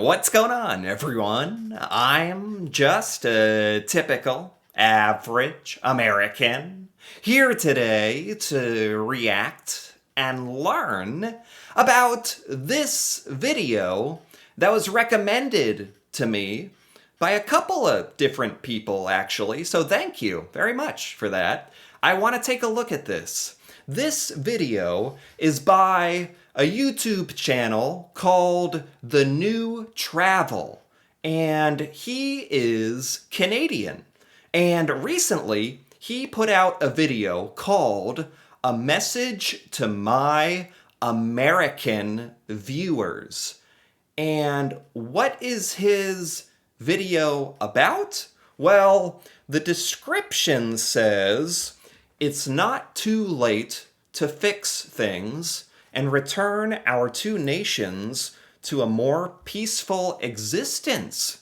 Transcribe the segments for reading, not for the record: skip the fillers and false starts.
What's going on, everyone? I'm just a typical, average American here today to react and learn about this video that was recommended to me by a couple of different people, actually. So thank you very much for that. I want to take a look at this. This video is by a YouTube channel called The New Travel, and he is Canadian. And recently, he put out a video called A Message to My American Viewers. And what is his video about? Well, the description says it's not too late to fix things and return our two nations to a more peaceful existence.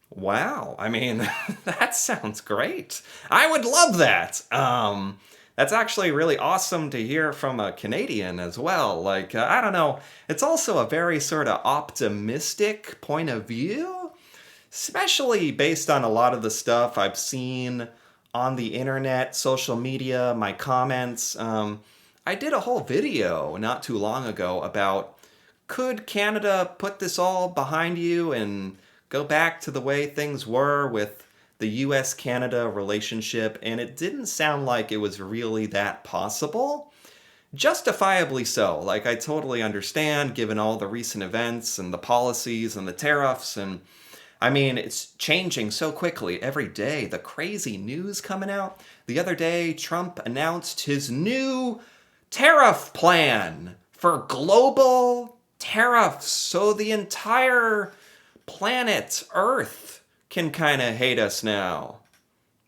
Wow, I mean, that sounds great. I would love that. That's actually really awesome to hear from a Canadian as well. Like, I don't know, it's also a very sort of optimistic point of view, especially based on a lot of the stuff I've seen on the internet, social media, my comments. I did a whole video not too long ago about could Canada put this all behind you and go back to the way things were with the US-Canada relationship, and it didn't sound like it was really that possible. Justifiably so. Like, I totally understand, given all the recent events and the policies and the tariffs, and I mean, it's changing so quickly every day. The crazy news coming out. The other day, Trump announced his new tariff plan for global tariffs, so the entire planet Earth can kind of hate us now.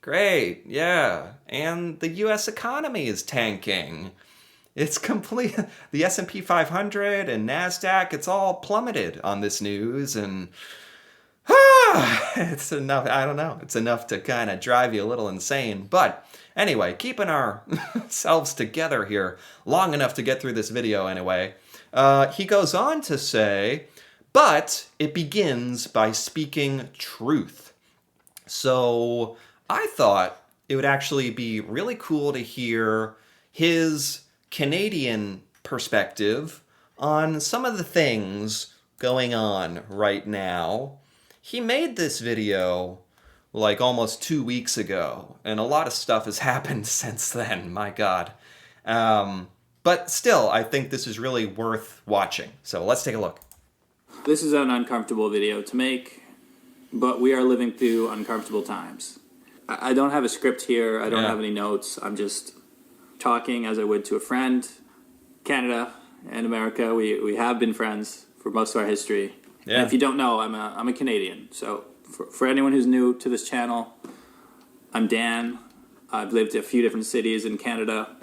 Great, yeah. And the US economy is tanking. It's complete. The S&P 500 and NASDAQ, it's all plummeted on this news, and it's enough. I don't know. It's enough to kind of drive you a little insane. But anyway, keeping ourselves together here long enough to get through this video anyway. He goes on to say, but it begins by speaking truth. So I thought it would actually be really cool to hear his Canadian perspective on some of the things going on right now. He made this video like almost 2 weeks ago, and a lot of stuff has happened since then, my God. But still, I think this is really worth watching. So let's take a look. This is an uncomfortable video to make, but we are living through uncomfortable times. I don't have a script here. I don't have any notes. I'm just talking as I would to a friend. Canada and America, we have been friends for most of our history. Yeah. And if you don't know, I'm a Canadian. So for anyone who's new to this channel, I'm Dan. I've lived in a few different cities in Canada.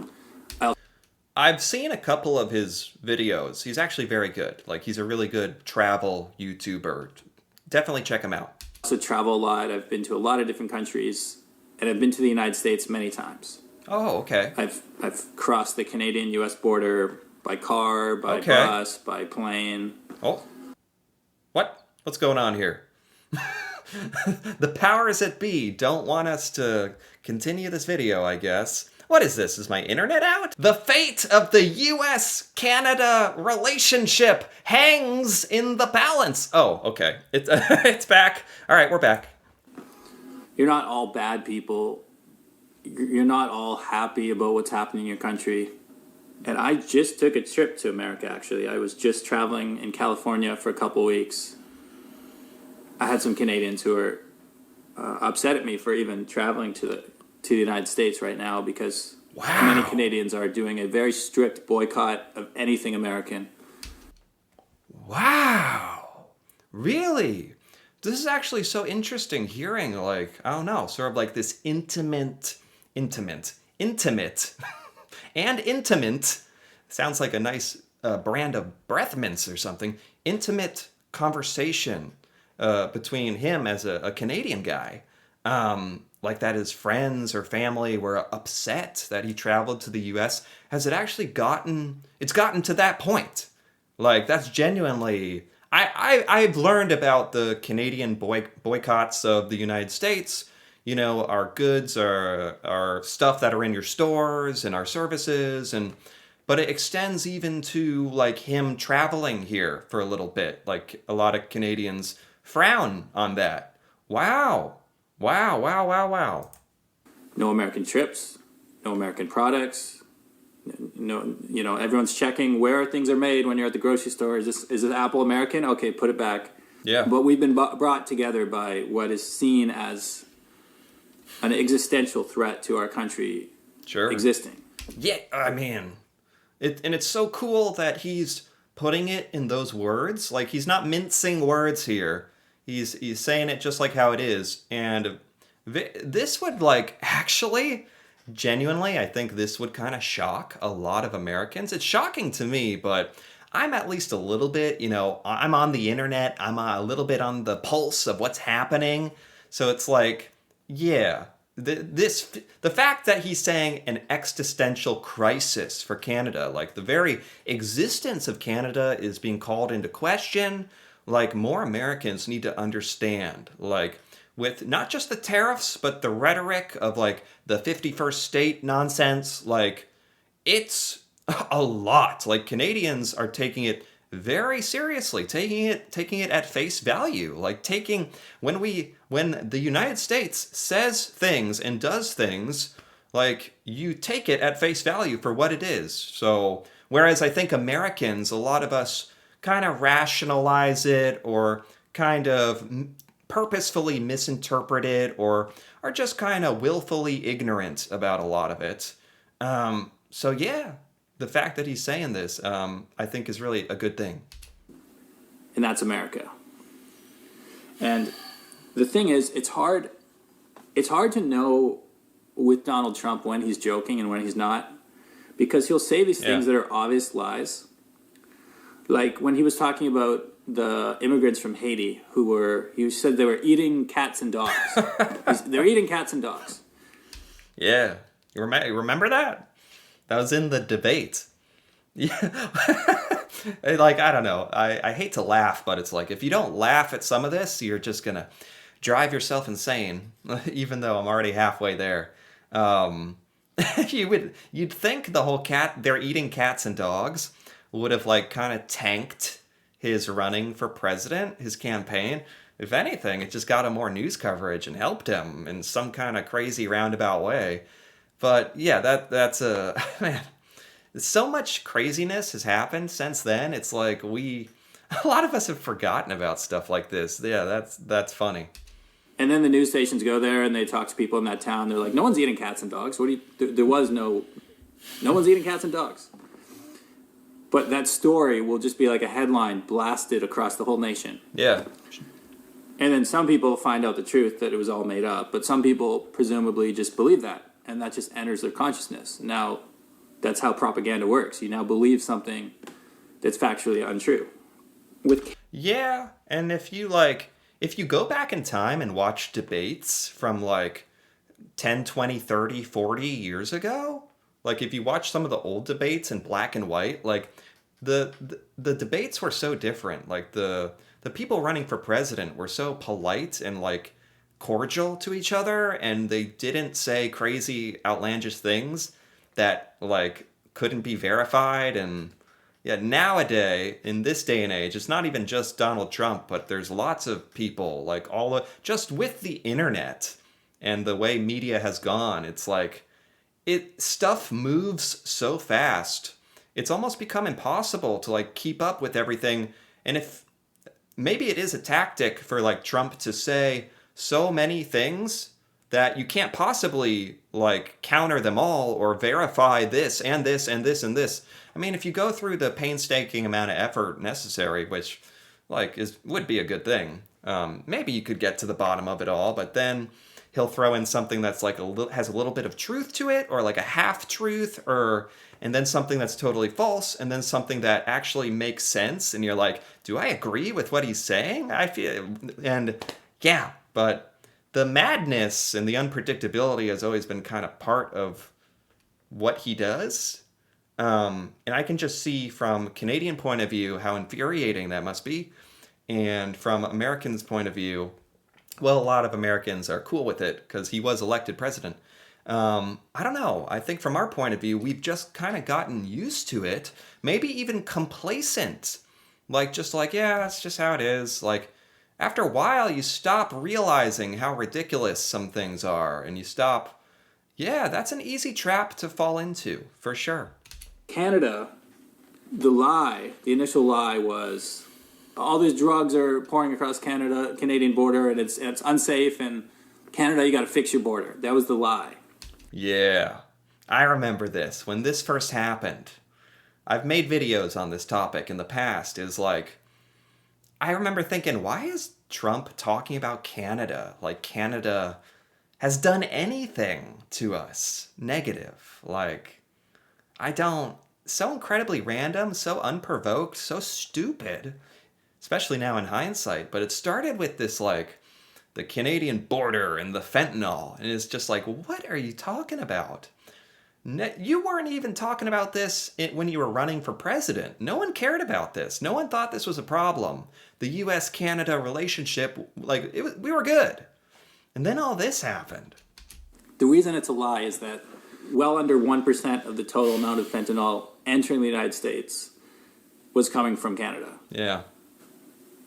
I've seen a couple of his videos. He's actually very good. Like, he's a really good travel YouTuber. Definitely check him out. I also travel a lot. I've been to a lot of different countries, and I've been to the United States many times. Oh, okay. I've crossed the Canadian-U.S. border by car, by bus, by plane. Oh. What? What's going on here? The powers that be don't want us to continue this video, I guess. What is this? Is my internet out? The fate of the US-Canada relationship hangs in the balance. Oh, okay. It's back. All right, we're back. You're not all bad people. You're not all happy about what's happening in your country. And I just took a trip to America, actually. I was just traveling in California for a couple weeks. I had some Canadians who are upset at me for even traveling to the United States right now because many Canadians are doing a very strict boycott of anything American. Wow. Really? This is actually so interesting hearing, like, I don't know, sort of like this intimate, and intimate, sounds like a nice brand of breath mints or something, intimate conversation between him as a Canadian guy. Like that his friends or family were upset that he traveled to the US. Has it actually gotten to that point? Like, that's genuinely, I've learned about the Canadian boycotts of the United States. You know, our goods are stuff that are in your stores and our services, and but it extends even to like him traveling here for a little bit. Like a lot of Canadians frown on that. Wow, wow, wow, wow, wow. No American trips, no American products. No, everyone's checking where things are made when you're at the grocery store. Is this Apple American? Okay, put it back. Yeah, But we've been brought together by what is seen as an existential threat to our country sure. existing. Yeah, I mean, and it's so cool that he's putting it in those words. Like he's not mincing words here. He's saying it just like how it is. And this would like actually genuinely, I think this would kind of shock a lot of Americans. It's shocking to me, but I'm at least a little bit, I'm on the internet. I'm a little bit on the pulse of what's happening. So it's like, yeah, the fact that he's saying an existential crisis for Canada, like the very existence of Canada is being called into question. Like more Americans need to understand, like with not just the tariffs, but the rhetoric of like the 51st state nonsense. Like it's a lot. Like Canadians are taking it very seriously, taking it at face value. Like taking when the United States says things and does things, like you take it at face value for what it is. So whereas I think Americans, a lot of us kind of rationalize it or kind of purposefully misinterpret it or are just kind of willfully ignorant about a lot of it. So yeah, the fact that he's saying this, I think is really a good thing. And that's America. And the thing is, it's hard to know with Donald Trump when he's joking and when he's not, because he'll say these things that are obvious lies. Like when he was talking about the immigrants from Haiti he said they were eating cats and dogs. They're eating cats and dogs. Yeah. You remember that? That was in the debate. Yeah. Like, I don't know. I hate to laugh, but it's like, if you don't laugh at some of this, you're just going to drive yourself insane, even though I'm already halfway there. You'd think the whole they're eating cats and dogs would have like kind of tanked his running for president, his campaign. If anything, it just got him more news coverage and helped him in some kind of crazy roundabout way. But yeah, that's a man. So much craziness has happened since then. It's like a lot of us have forgotten about stuff like this. Yeah, that's funny. And then the news stations go there and they talk to people in that town. They're like, no one's eating cats and dogs. There was no one's eating cats and dogs. But that story will just be like a headline blasted across the whole nation. Yeah. And then some people find out the truth that it was all made up. But some people presumably just believe that. And that just enters their consciousness. Now, that's how propaganda works. You now believe something that's factually untrue. Yeah, and if you go back in time and watch debates from like 10, 20, 30, 40 years ago, like if you watch some of the old debates in black and white, like the debates were so different. Like the people running for president were so polite and like cordial to each other, and they didn't say crazy outlandish things that like couldn't be verified. And yeah, nowadays in this day and age, it's not even just Donald Trump, but there's lots of people like just with the internet and the way media has gone. It's like stuff moves so fast. It's almost become impossible to like keep up with everything. And if maybe it is a tactic for like Trump to say so many things that you can't possibly like counter them all or verify this and this and this and this. I mean, if you go through the painstaking amount of effort necessary, which like would be a good thing, maybe you could get to the bottom of it all. But then he'll throw in something that's like has a little bit of truth to it, or like a half truth, and then something that's totally false, and then something that actually makes sense. And you're like, do I agree with what he's saying? I feel, and yeah, but the madness and the unpredictability has always been kind of part of what he does. And I can just see from Canadian point of view how infuriating that must be. And from Americans' point of view, well, a lot of Americans are cool with it because he was elected president. I don't know. I think from our point of view, we've just kind of gotten used to it, maybe even complacent. Just like, yeah, that's just how it is. Like, after a while, you stop realizing how ridiculous some things are, and you stop. Yeah, that's an easy trap to fall into, for sure. Canada, the initial lie was all these drugs are pouring across Canadian border, and it's unsafe. And Canada, you got to fix your border. That was the lie. Yeah, I remember this when this first happened. I've made videos on this topic in the past. I remember thinking, why is Trump talking about Canada? Like Canada has done anything to us negative. I don't. So incredibly random, so unprovoked, so stupid, especially now in hindsight. But it started with this, the Canadian border and the fentanyl. And it's just like, what are you talking about? You weren't even talking about this when you were running for president. No one cared about this. No one thought this was a problem. The U.S.-Canada relationship, we were good. And then all this happened. The reason it's a lie is that well under 1% of the total amount of fentanyl entering the United States was coming from Canada. Yeah.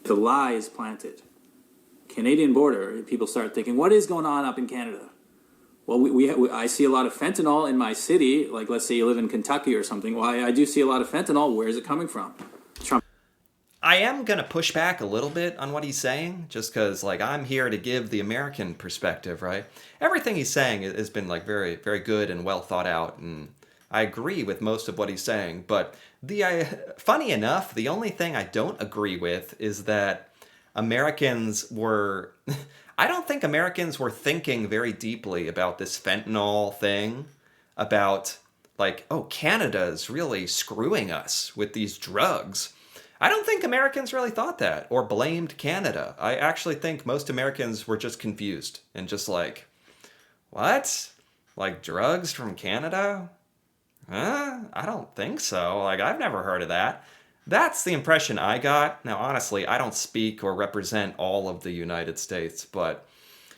The lie is planted. Canadian border, people start thinking, what is going on up in Canada? Well, I see a lot of fentanyl in my city. Like, let's say you live in Kentucky or something. Well, I do see a lot of fentanyl. Where is it coming from? Trump. I am going to push back a little bit on what he's saying, just because, I'm here to give the American perspective, right? Everything he's saying has been, very, very good and well thought out, and I agree with most of what he's saying. But funny enough, the only thing I don't agree with is that Americans were... I don't think Americans were thinking very deeply about this fentanyl thing, about, Canada's really screwing us with these drugs. I don't think Americans really thought that or blamed Canada. I actually think most Americans were just confused and just what? Drugs from Canada? Huh? I don't think so. I've never heard of that. That's the impression I got. Now, honestly, I don't speak or represent all of the United States, but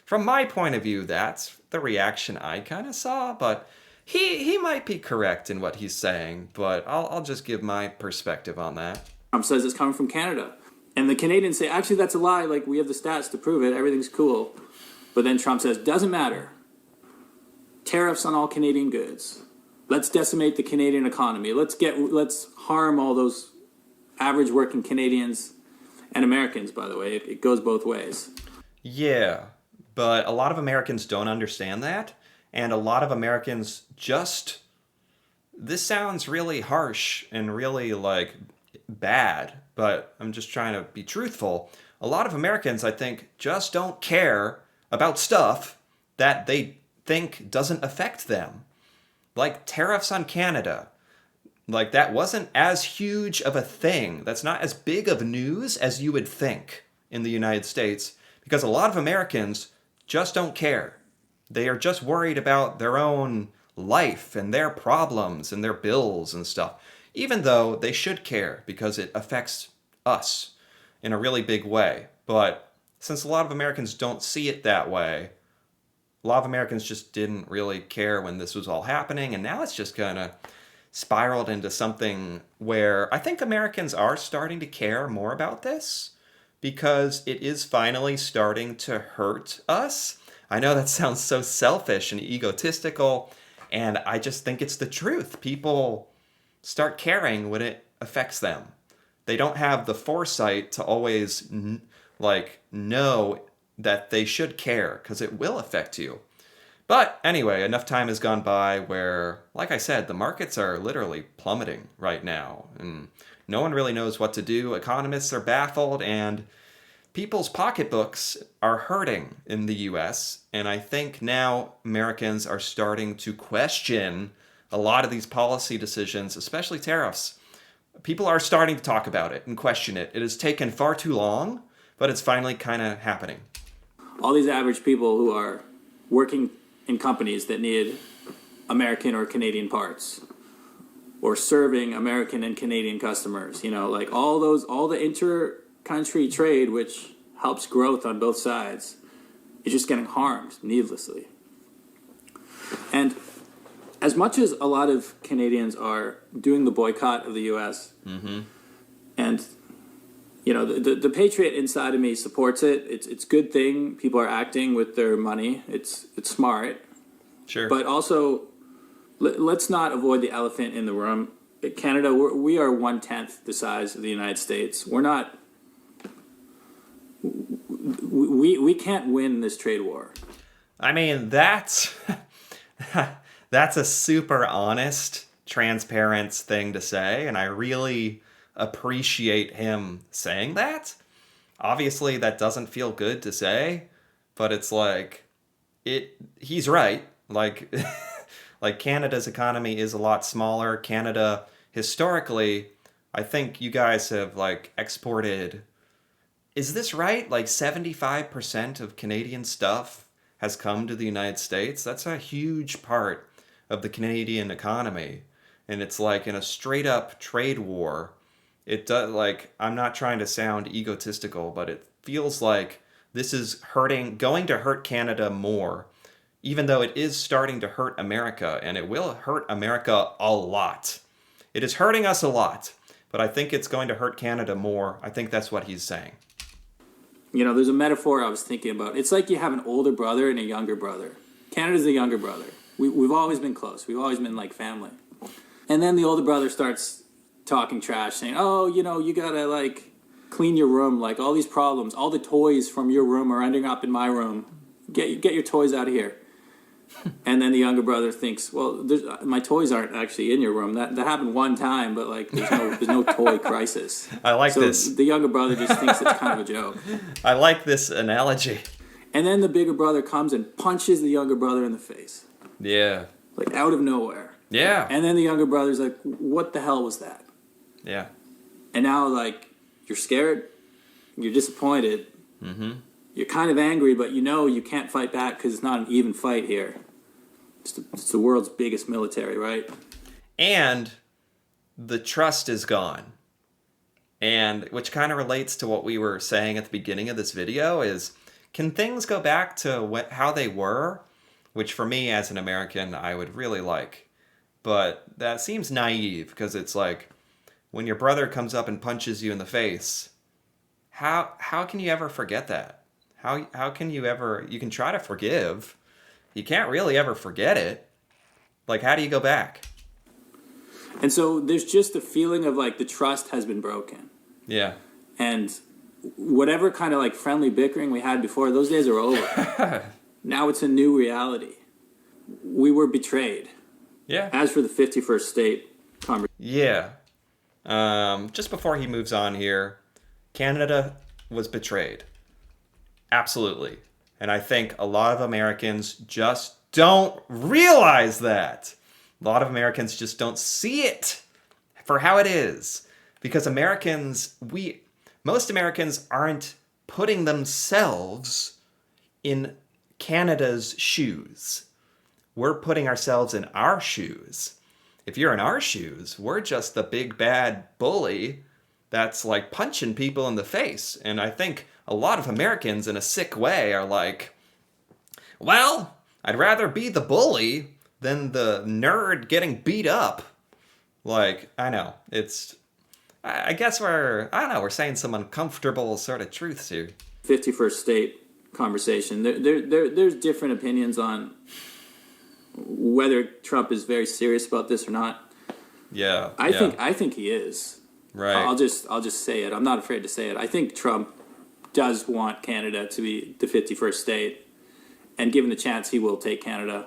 from my point of view, that's the reaction I kind of saw. But he might be correct in what he's saying, but I'll just give my perspective on that. Trump says it's coming from Canada. And the Canadians say, actually, that's a lie. We have the stats to prove it. Everything's cool. But then Trump says, doesn't matter. Tariffs on all Canadian goods. Let's decimate the Canadian economy. Let's harm all those average working Canadians and Americans, by the way. It goes both ways. Yeah, but a lot of Americans don't understand that. And a lot of Americans just... This sounds really harsh and really, bad, but I'm just trying to be truthful. A lot of Americans, I think, just don't care about stuff that they think doesn't affect them. Like tariffs on Canada. That wasn't as huge of a thing. That's not as big of news as you would think in the United States, because a lot of Americans just don't care. They are just worried about their own life and their problems and their bills and stuff, even though they should care because it affects us in a really big way. But since a lot of Americans don't see it that way, a lot of Americans just didn't really care when this was all happening, and now it's just kind of spiraled into something where I think Americans are starting to care more about this because it is finally starting to hurt us. I know that sounds so selfish and egotistical, and I just think it's the truth. People start caring when it affects them. They don't have the foresight to always know that they should care because it will affect you. But anyway, enough time has gone by where, like I said, the markets are literally plummeting right now. And no one really knows what to do. Economists are baffled and people's pocketbooks are hurting in the US. And I think now Americans are starting to question a lot of these policy decisions, especially tariffs. People are starting to talk about it and question it. It has taken far too long, but it's finally kind of happening. All these average people who are working in companies that need American or Canadian parts, or serving American and Canadian customers, all the country trade, which helps growth on both sides, is just getting harmed needlessly. And as much as a lot of Canadians are doing the boycott of the U.S., and the patriot inside of me supports it. It's a good thing people are acting with their money. It's smart. Sure. But also, let's not avoid the elephant in the room. Canada, we are 1/10 the size of the United States. We're not. We can't win this trade war. I mean, that's that's a super honest, transparent thing to say, and I really appreciate him saying that. Obviously, that doesn't feel good to say, but it's like he's right. Like like Canada's economy is a lot smaller. Canada historically, I think you guys have like exported, is this right? Like 75% of Canadian stuff has come to the United States. That's a huge part of the Canadian economy. And it's like in a straight up trade war, it does, like, I'm not trying to sound egotistical, but it feels like this is going to hurt Canada more, even though it is starting to hurt America, and it will hurt America a lot. It is hurting us a lot, but I think it's going to hurt Canada more. I think that's what he's saying. There's a metaphor I was thinking about. It's like you have an older brother and a younger brother. Canada's the younger brother. We've always been close. We've always been like family. And then the older brother starts talking trash, saying, oh, you gotta like clean your room, like all these problems, all the toys from your room are ending up in my room. Get your toys out of here. And then the younger brother thinks, well, my toys aren't actually in your room. That happened one time, but like there's no toy crisis. I like this. The younger brother just thinks it's kind of a joke. I like this analogy. And then the bigger brother comes and punches the younger brother in the face. Yeah. Like out of nowhere. Yeah. And then the younger brother's like, what the hell was that? Yeah. And now, like, you're scared, you're disappointed, you're kind of angry, but you can't fight back because it's not an even fight here. It's the world's biggest military, right? And the trust is gone. And which kind of relates to what we were saying at the beginning of this video is, can things go back to how they were? Which for me as an American, I would really like. But that seems naive because it's like, when your brother comes up and punches you in the face, how can you ever forget that? How can you ever, you can try to forgive. You can't really ever forget it. Like, how do you go back? And so there's just a feeling of like the trust has been broken. Yeah. And whatever kind of like friendly bickering we had before, those days are over. Now it's a new reality. We were betrayed. Yeah. As for the 51st state conversation. Yeah. Just before he moves on here, Canada was betrayed. Absolutely. And I think a lot of Americans just don't realize that. A lot of Americans just don't see it for how it is. Because most Americans aren't putting themselves in Canada's shoes. We're putting ourselves in our shoes. If you're in our shoes, we're just the big bad bully that's like punching people in the face. And I think a lot of Americans in a sick way are like, well, I'd rather be the bully than the nerd getting beat up. Like, I know, I guess we're saying some uncomfortable sort of truths here. 51st state conversation. There's different opinions on whether Trump is very serious about this or not. Yeah. I think he is. Right. I'll just say it. I'm not afraid to say it. I think Trump does want Canada to be the 51st state, and given the chance, he will take Canada.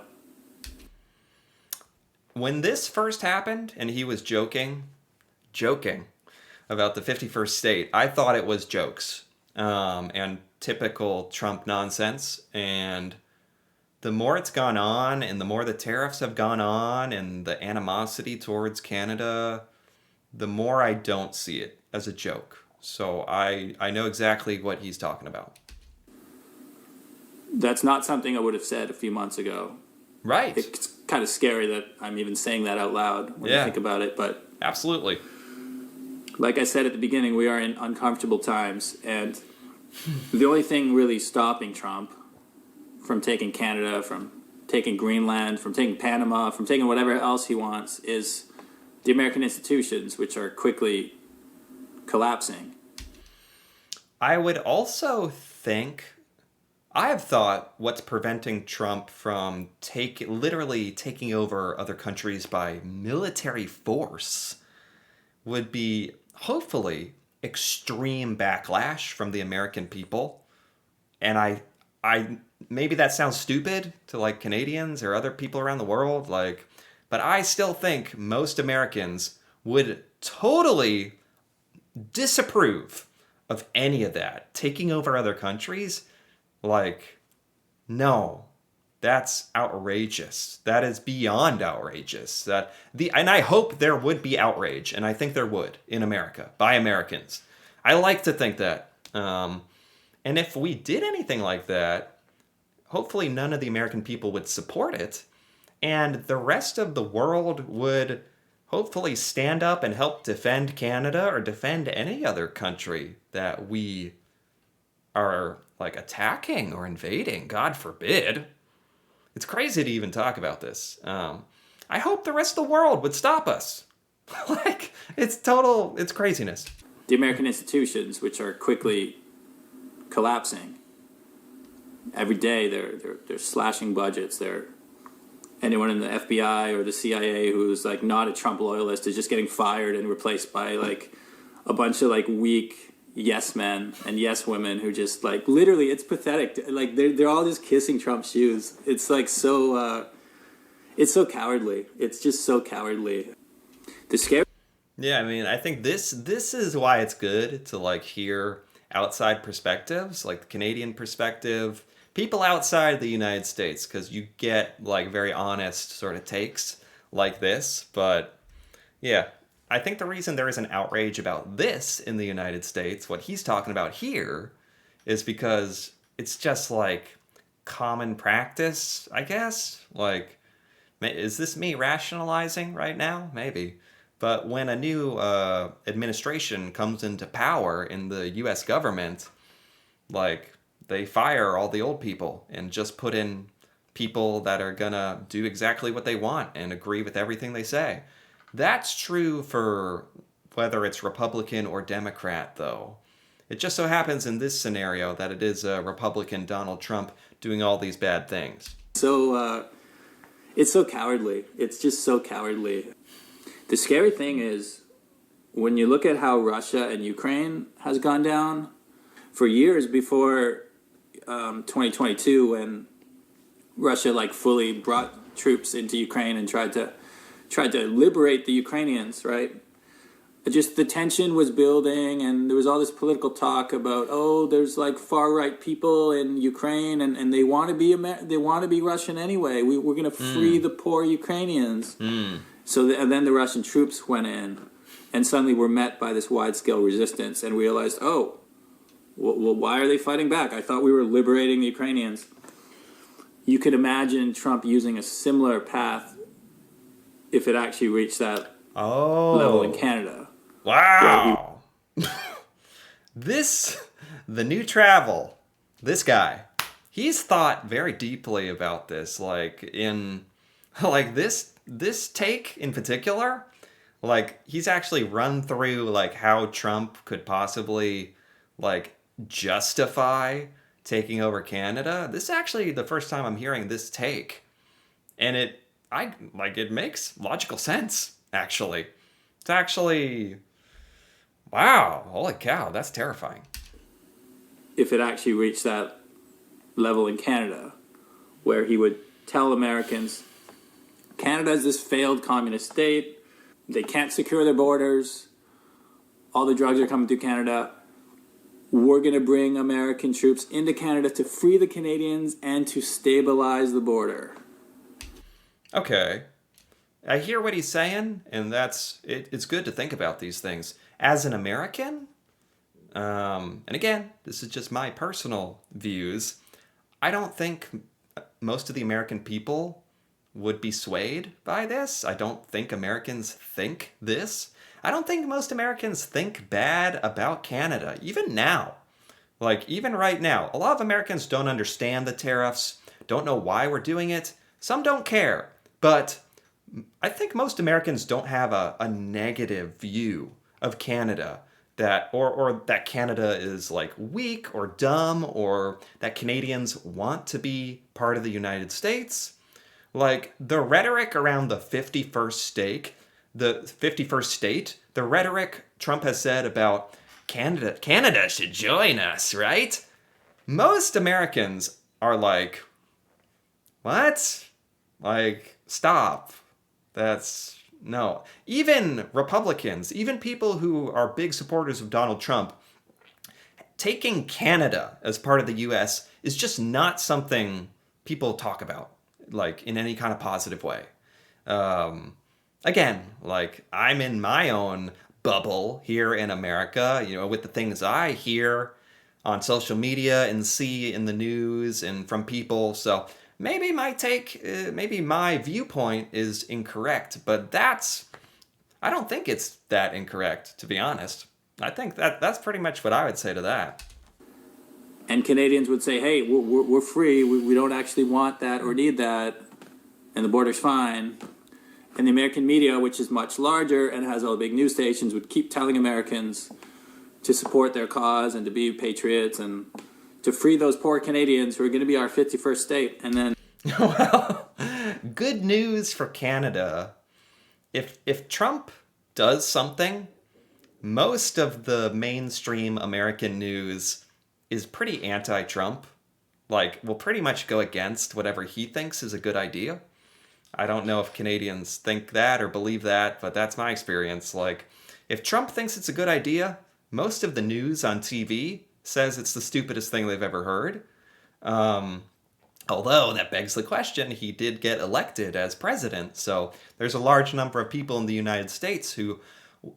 When this first happened and he was joking about the 51st state, I thought it was jokes and typical Trump nonsense. And the more it's gone on and the more the tariffs have gone on and the animosity towards Canada, the more I don't see it as a joke. So I know exactly what he's talking about. That's not something I would have said a few months ago. Right. It's kind of scary that I'm even saying that out loud when I think about it. But absolutely. Like I said at the beginning, we are in uncomfortable times, and the only thing really stopping Trump from taking Canada, from taking Greenland, from taking Panama, from taking whatever else he wants is the American institutions, which are quickly collapsing. I would also think I have thought what's preventing Trump from literally taking over other countries by military force would be hopefully extreme backlash from the American people. And I maybe that sounds stupid to like Canadians or other people around the world, like, but I still think most Americans would totally disapprove of any of that. Taking over other countries, like, no, that's outrageous. That is beyond outrageous. And I hope there would be outrage, and I think there would in America by Americans. I like to think that. And if we did anything like that, hopefully none of the American people would support it, and the rest of the world would hopefully stand up and help defend Canada or defend any other country that we are like attacking or invading. God forbid. It's crazy to even talk about this. I hope the rest of the world would stop us. Like, it's craziness. The American institutions, which are quickly collapsing. Every day they're slashing budgets. Anyone in the FBI or the CIA who's like not a Trump loyalist is just getting fired and replaced by like a bunch of like weak yes men and yes women who just like literally it's pathetic. Like they're all just kissing Trump's shoes. It's like so it's so cowardly. It's just so cowardly. The scary. Yeah, I mean, I think this is why it's good to like hear outside perspectives, like the Canadian perspective, people outside the United States, because you get like very honest sort of takes like this. But yeah, I think the reason there is an outrage about this in the United States, what he's talking about here, is because it's just like common practice, I guess. Like, is this me rationalizing right now? Maybe. But when a new administration comes into power in the US government, like, they fire all the old people and just put in people that are gonna do exactly what they want and agree with everything they say. That's true for whether it's Republican or Democrat, though. It just so happens in this scenario that it is Republican Donald Trump doing all these bad things. So it's so cowardly. It's just so cowardly. The scary thing is when you look at how Russia and Ukraine has gone down for years before 2022, when Russia like fully brought troops into Ukraine and tried to liberate the Ukrainians, right? Just the tension was building, and there was all this political talk about, oh, there's like far right people in Ukraine, and they want to be Russian anyway. We're going to free the poor Ukrainians. So and then the Russian troops went in, and suddenly were met by this wide scale resistance, and realized, oh, well, why are they fighting back? I thought we were liberating the Ukrainians. You could imagine Trump using a similar path if it actually reached that level in Canada. Wow. The new travel, this guy, he's thought very deeply about this. Like this take in particular, like he's actually run through like how Trump could possibly like justify taking over Canada. This is actually the first time I'm hearing this take. And it makes logical sense, actually. It's actually, wow, holy cow, that's terrifying. If it actually reached that level in Canada, where he would tell Americans, Canada is this failed communist state, they can't secure their borders, all the drugs are coming through Canada, we're going to bring American troops into Canada to free the Canadians and to stabilize the border. Okay. I hear what he's saying, and it's good to think about these things. As an American, and again, this is just my personal views, I don't think most of the American people would be swayed by this. I don't think Americans think this. I don't think most Americans think bad about Canada, even now. Like, even right now, a lot of Americans don't understand the tariffs, don't know why we're doing it. Some don't care. But I think most Americans don't have a negative view of Canada that or that Canada is like weak or dumb or that Canadians want to be part of the United States. Like the rhetoric around the 51st state, the rhetoric Trump has said about Canada should join us, right? Most Americans are like, what? Like, stop. That's no. Even Republicans, even people who are big supporters of Donald Trump, taking Canada as part of the US is just not something people talk about, like in any kind of positive way. Again, like I'm in my own bubble here in America, with the things I hear on social media and see in the news and from people. So maybe maybe my viewpoint is incorrect, but I don't think it's that incorrect, to be honest. I think that's pretty much what I would say to that. And Canadians would say, hey, we're free. We don't actually want that or need that. And the border's fine. And the American media, which is much larger and has all the big news stations, would keep telling Americans to support their cause and to be patriots and to free those poor Canadians who are going to be our 51st state. And then... Well, good news for Canada. If Trump does something, most of the mainstream American news is pretty anti-Trump. Like, will pretty much go against whatever he thinks is a good idea. I don't know if Canadians think that or believe that, but that's my experience. Like, if Trump thinks it's a good idea, most of the news on TV says it's the stupidest thing they've ever heard. Although that begs the question, he did get elected as president, so there's a large number of people in the United States who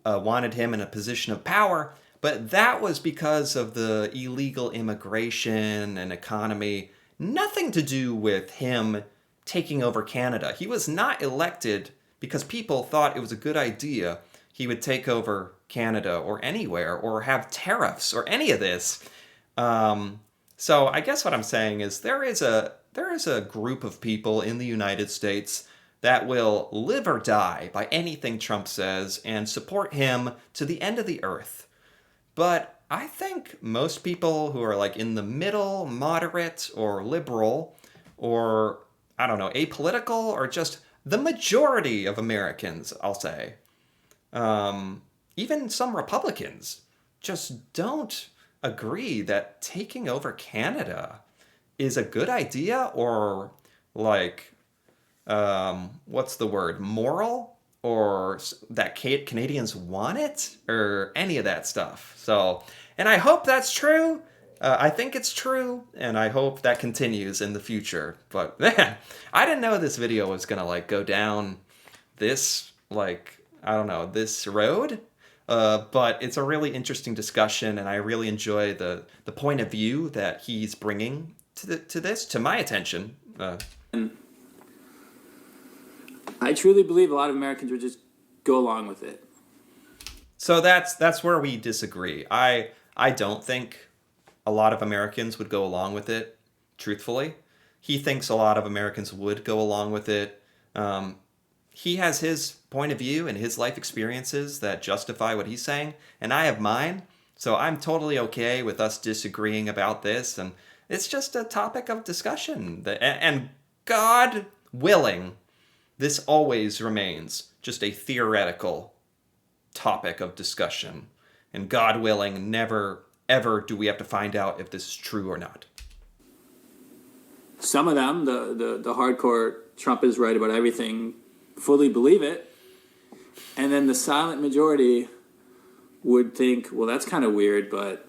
wanted him in a position of power, but that was because of the illegal immigration and economy. Nothing to do with him taking over Canada. He was not elected because people thought it was a good idea he would take over Canada or anywhere or have tariffs or any of this. So I guess what I'm saying is there is a group of people in the United States that will live or die by anything Trump says and support him to the end of the earth. But I think most people who are like in the middle, moderate, or liberal, or I don't know, apolitical, or just the majority of Americans, I'll say, even some Republicans, just don't agree that taking over Canada is a good idea or like, what's the word, moral, or that Canadians want it, or any of that stuff. So, and I hope that's true. I think it's true, and I hope that continues in the future. But man, I didn't know this video was gonna like go down this, like, I don't know, this road. But it's a really interesting discussion, and I really enjoy the point of view that he's bringing to my attention. And I truly believe a lot of Americans would just go along with it. So that's where we disagree. I don't think a lot of Americans would go along with it, truthfully. He thinks a lot of Americans would go along with it. He has his point of view and his life experiences that justify what he's saying, and I have mine. So I'm totally okay with us disagreeing about this, and it's just a topic of discussion. And God willing, this always remains just a theoretical topic of discussion. And God willing, never, ever do we have to find out if this is true or not. Some of them, the hardcore Trump is right about everything, fully believe it. And then the silent majority would think, well, that's kind of weird, but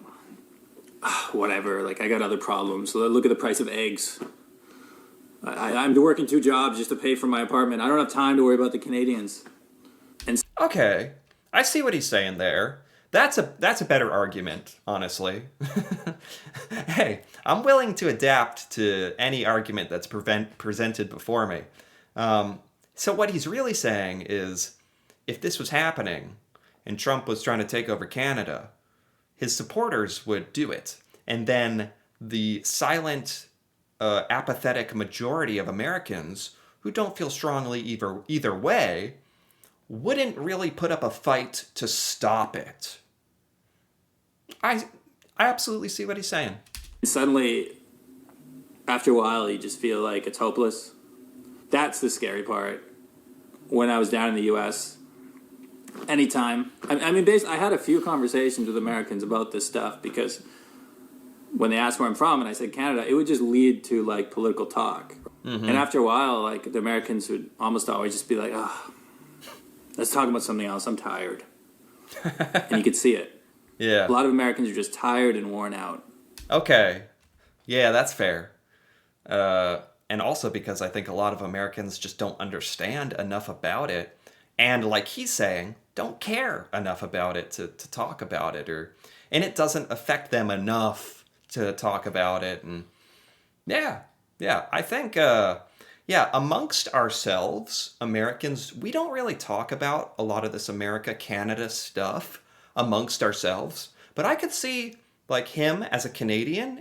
whatever. Like, I got other problems. Look at the price of eggs. I'm working 2 jobs just to pay for my apartment. I don't have time to worry about the Canadians. And okay, I see what he's saying there. That's a better argument, honestly. Hey, I'm willing to adapt to any argument that's presented before me. So what he's really saying is, if this was happening, and Trump was trying to take over Canada, his supporters would do it. And then the silent, apathetic majority of Americans who don't feel strongly either way wouldn't really put up a fight to stop it. I absolutely see what he's saying. Suddenly, after a while, you just feel like it's hopeless. That's the scary part. When I was down in the U.S., anytime, I mean, basically, I had a few conversations with Americans about this stuff because when they asked where I'm from and I said Canada, it would just lead to like political talk. And after a while, like the Americans would almost always just be like, "Oh, let's talk about something else. I'm tired." And you could see it. Yeah. A lot of Americans are just tired and worn out. Okay. Yeah, that's fair. And also because I think a lot of Americans just don't understand enough about it. And like he's saying, don't care enough about it to talk about it. And it doesn't affect them enough to talk about it. And yeah, I think, amongst ourselves, Americans, we don't really talk about a lot of this America-Canada stuff amongst ourselves. But I could see like him as a Canadian,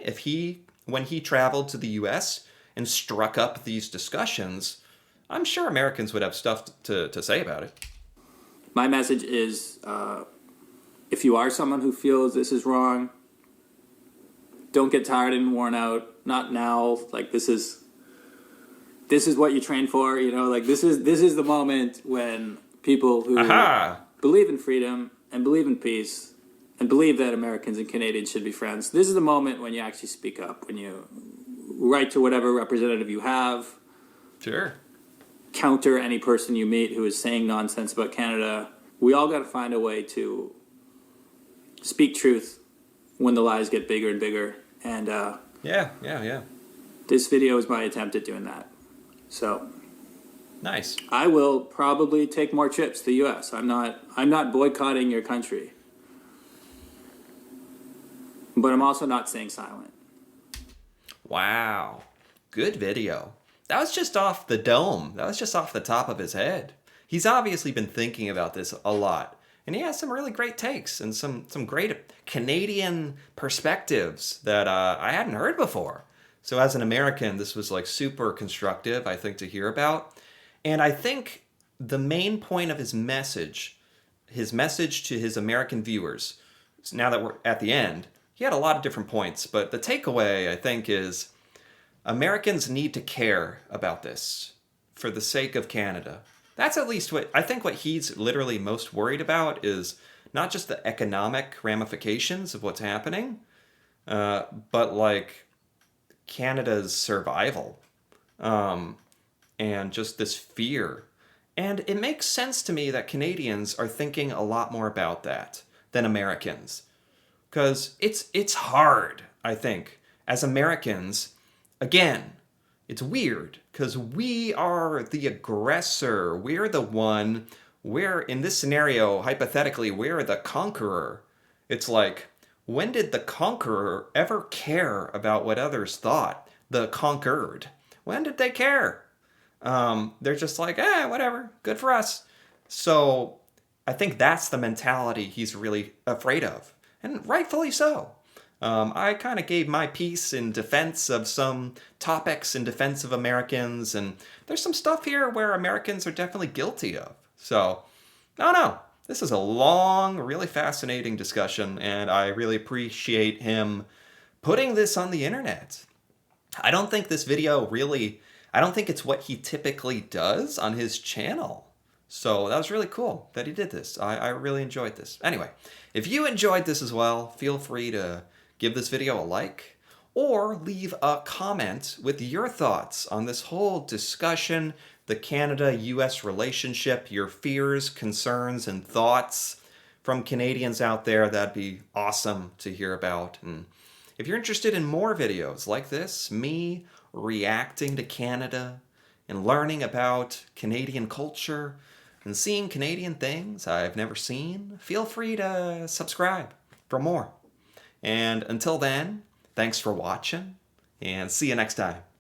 when he traveled to the US and struck up these discussions, I'm sure Americans would have stuff to say about it. My message is, if you are someone who feels this is wrong, don't get tired and worn out. Not now. Like this is what you train for. You know, like this is the moment when people who believe in freedom and believe in peace and believe that Americans and Canadians should be friends. This is the moment when you actually speak up, when you write to whatever representative you have. Sure. Counter any person you meet who is saying nonsense about Canada. We all got to find a way to speak truth when the lies get bigger and bigger. And yeah. This video is my attempt at doing that. So nice. I will probably take more trips to the U.S. I'm not boycotting your country, but I'm also not staying silent. Wow. Good video. That was just off the dome. That was just off the top of his head. He's obviously been thinking about this a lot. And he has some really great takes and some great Canadian perspectives that I hadn't heard before. So as an American, this was like super constructive, I think, to hear about. And I think the main point of his message to his American viewers, now that we're at the end, he had a lot of different points, but the takeaway, I think, is Americans need to care about this for the sake of Canada. That's at least what he's literally most worried about is not just the economic ramifications of what's happening, but like Canada's survival, and just this fear. And it makes sense to me that Canadians are thinking a lot more about that than Americans. Because it's hard, I think, as Americans. Again, it's weird because we are the aggressor. We're the one, in this scenario, hypothetically, we're the conqueror. It's like, when did the conqueror ever care about what others thought? The conquered. When did they care? They're just like, whatever, good for us. So I think that's the mentality he's really afraid of. And rightfully so. I kind of gave my piece in defense of some topics in defense of Americans, and there's some stuff here where Americans are definitely guilty of. So, I don't know. This is a long, really fascinating discussion, and I really appreciate him putting this on the internet. I don't think it's what he typically does on his channel. So that was really cool that he did this. I really enjoyed this. Anyway, if you enjoyed this as well, feel free to give this video a like or leave a comment with your thoughts on this whole discussion, the Canada-US relationship, your fears, concerns, and thoughts from Canadians out there. That'd be awesome to hear about. And if you're interested in more videos like this, me reacting to Canada and learning about Canadian culture and seeing Canadian things I've never seen, feel free to subscribe for more. And until then, thanks for watching, and see you next time.